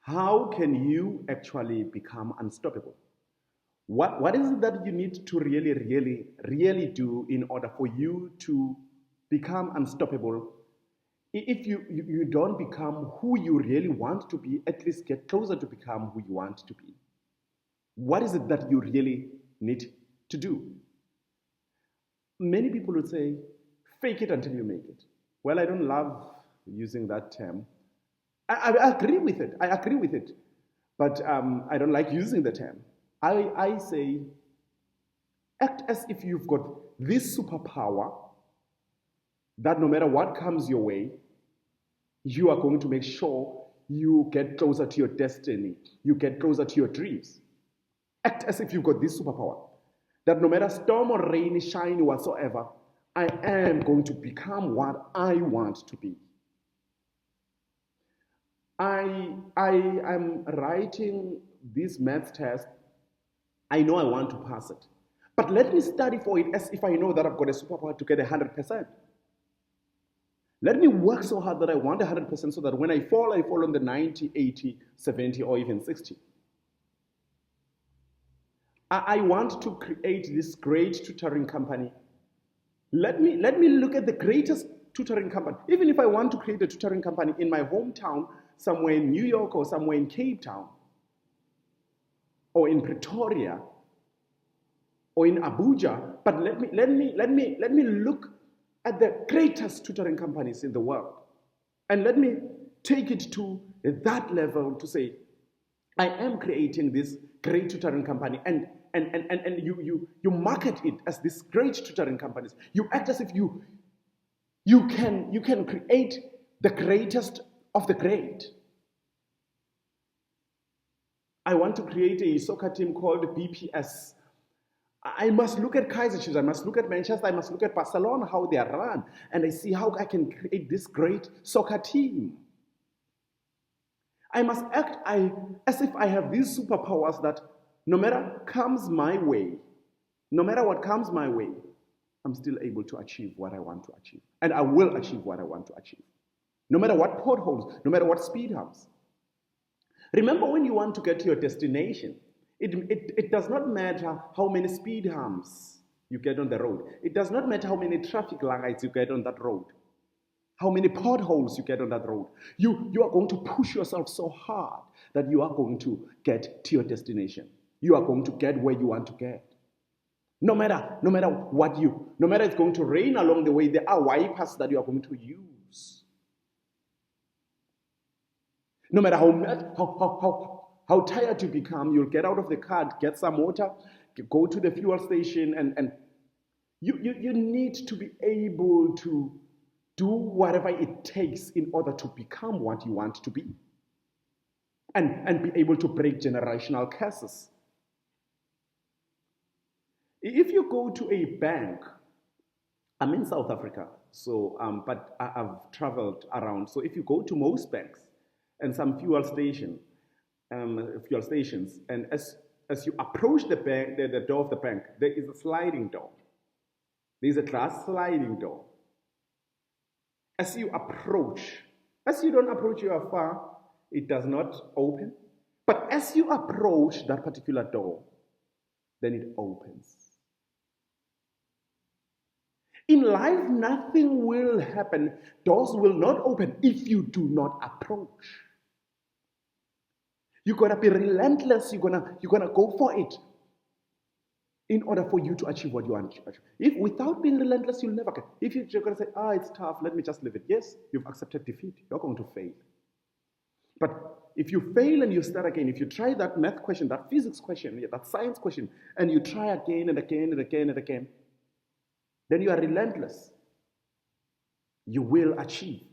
How can you actually become unstoppable? What is it that you need to really do in order for you to become unstoppable? If you don't become who you really want to be, at least get closer to become who you want to be. What is it that you really need to do? Many people would say, fake it until you make it. Well, I don't love using that term. I agree with it. I agree with it. But I don't like using the term. I say, act as if you've got this superpower that no matter what comes your way, you are going to make sure you get closer to your destiny, you get closer to your dreams. Act as if you've got this superpower that no matter storm or rain, shine whatsoever, I am going to become what I want to be. I am writing this math test. I know I want to pass it. But let me study for it as if I know that I've got a superpower to get 100%. Let me work so hard that I want 100% so that when I fall on the 90, 80, 70, or even 60. I want to create this great tutoring company. Let me look at the greatest tutoring company. Even if I want to create a tutoring company in my hometown, somewhere in New York or somewhere in Cape Town, or in Pretoria, or in Abuja, but let me look at the greatest tutoring companies in the world, and let me take it to that level to say, I am creating this great tutoring company, and you market it as this great tutoring companies. You act as if you can create the greatest of the great. I want to create a soccer team called BPS. I must look at Kaiser Chiefs, I must look at Manchester, I must look at Barcelona, how they are run, and I see how I can create this great soccer team. I must act as if I have these superpowers that no matter what comes my way, I'm still able to achieve what I want to achieve. And I will achieve what I want to achieve. No matter what potholes, no matter what speed humps. Remember, when you want to get to your destination, it does not matter how many speed humps you get on the road. It does not matter how many traffic lights you get on that road, how many potholes you get on that road. You are going to push yourself so hard that you are going to get to your destination. You are going to get where you want to get. No matter it's going to rain along the way, there are wipers that you are going to use. No matter how tired you become, you'll get out of the car, get some water, go to the fuel station, and you need to be able to do whatever it takes in order to become what you want to be. And be able to break generational curses. If you go to a bank, I'm in South Africa, so but I've traveled around. So if you go to most banks and some fuel stations, and as you approach the bank, the door of the bank, there is a sliding door. There is a glass sliding door. As you don't approach, you are far, it does not open. But as you approach that particular door, then it opens. In life, nothing will happen. Doors will not open if you do not approach. You're gonna be relentless. You're gonna go for it in order for you to achieve what you want to achieve. If without being relentless, you'll never get. If you're gonna say, it's tough, let me just leave it. Yes, you've accepted defeat. You're going to fail. But if you fail and you start again, if you try that math question, that physics question, that science question, and you try again and again and again and again, then you are relentless. You will achieve.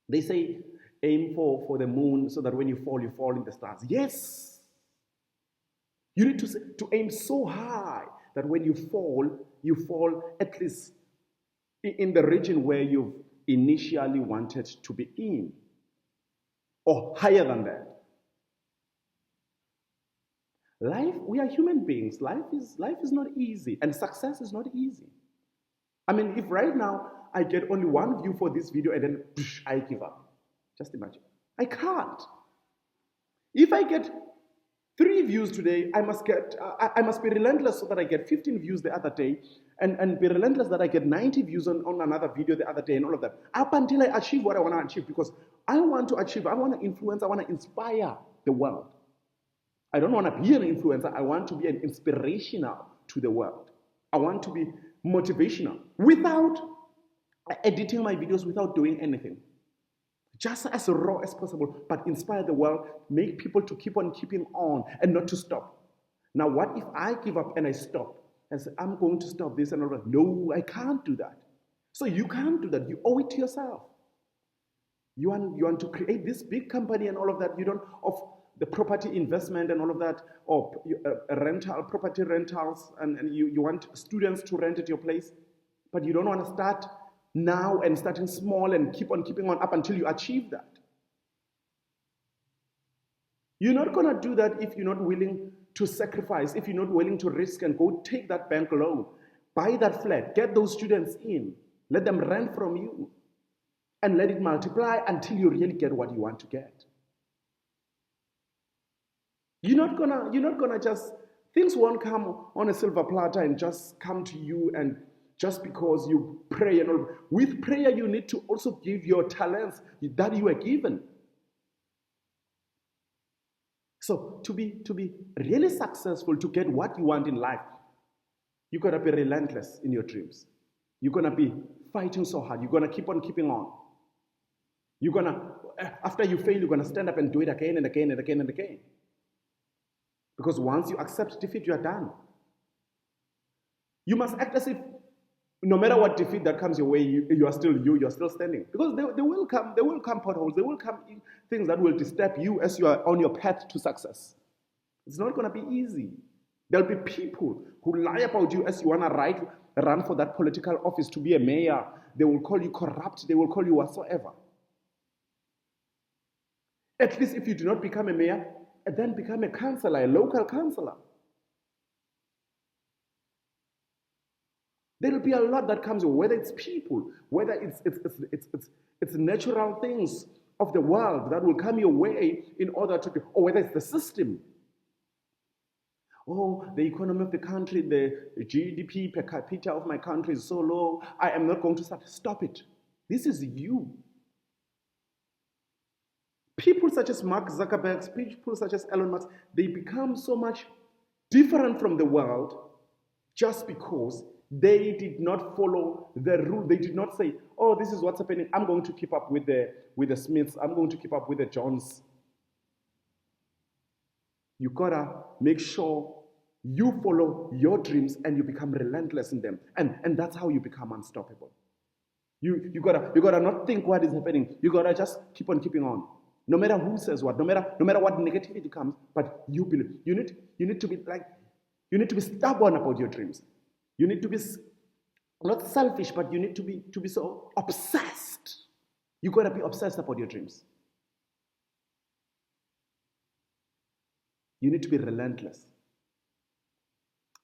They say, aim for the moon so that when you fall in the stars. Yes. You need to aim so high that when you fall at least in the region where you've initially wanted to be in, or higher than that. Life, we are human beings. Life is not easy, and success is not easy. I mean, if right now I get only one view for this video and then I give up, just imagine. I can't. If I get 3 views today, I must be relentless so that I get 15 views the other day, and be relentless that I get 90 views on another video the other day, and all of that, up until I achieve what I want to achieve, because I want to achieve, I want to influence, I want to inspire the world. I don't want to be an influencer, I want to be an inspirational to the world. I want to be motivational without editing my videos, without doing anything. Just as raw as possible, but inspire the world, make people to keep on keeping on and not to stop. Now, what if I give up and I stop and say, I'm going to stop this and all that? No, I can't do that. So you can't do that. You owe it to yourself. You want to create this big company and all of that. You don't, of the property investment and all of that, or property rentals, and you want students to rent at your place, but you don't want to start now and starting small and keep on keeping on up until you achieve that. You're not going to do that if you're not willing to sacrifice, if you're not willing to risk and go take that bank loan, buy that flat, get those students in, let them rent from you, and let it multiply until you really get what you want to get. You're not gonna just, things won't come on a silver platter and just come to you, and just because you pray and all. With prayer, you need to also give your talents that you are given. So to be really successful, to get what you want in life, you're gonna be relentless in your dreams. You're gonna be fighting so hard. You're gonna keep on keeping on. You're gonna, after you fail, you're gonna stand up and do it again and again and again and again. Because once you accept defeat, you are done. You must act as if no matter what defeat that comes your way, you are still you are still standing. Because there will come potholes, there will come things that will disturb you as you are on your path to success. It's not going to be easy. There'll be people who lie about you as you want to run for that political office to be a mayor. They will call you corrupt, they will call you whatsoever. At least if you do not become a mayor, then become a councillor, a local councillor. There will be a lot that comes, whether it's people, whether it's natural things of the world that will come your way in order to do, or whether it's the system. Oh, the economy of the country, the GDP per capita of my country is so low, I am not going to stop it. This is you. People such as Mark Zuckerberg, people such as Elon Musk, they become so much different from the world just because they did not follow the rule. They did not say, oh, this is what's happening. I'm going to keep up with the Smiths. I'm going to keep up with the Johns. You gotta make sure you follow your dreams and you become relentless in them. And that's how you become unstoppable. You gotta not think what is happening. You gotta just keep on keeping on. No matter who says what, no matter what negativity comes, but you believe. You need to be stubborn about your dreams. You need to be not selfish, but you need to be so obsessed. You gotta be obsessed about your dreams. You need to be relentless.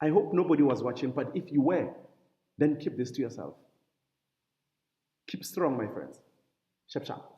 I hope nobody was watching, but if you were, then keep this to yourself. Keep strong, my friends. Sharp, sharp.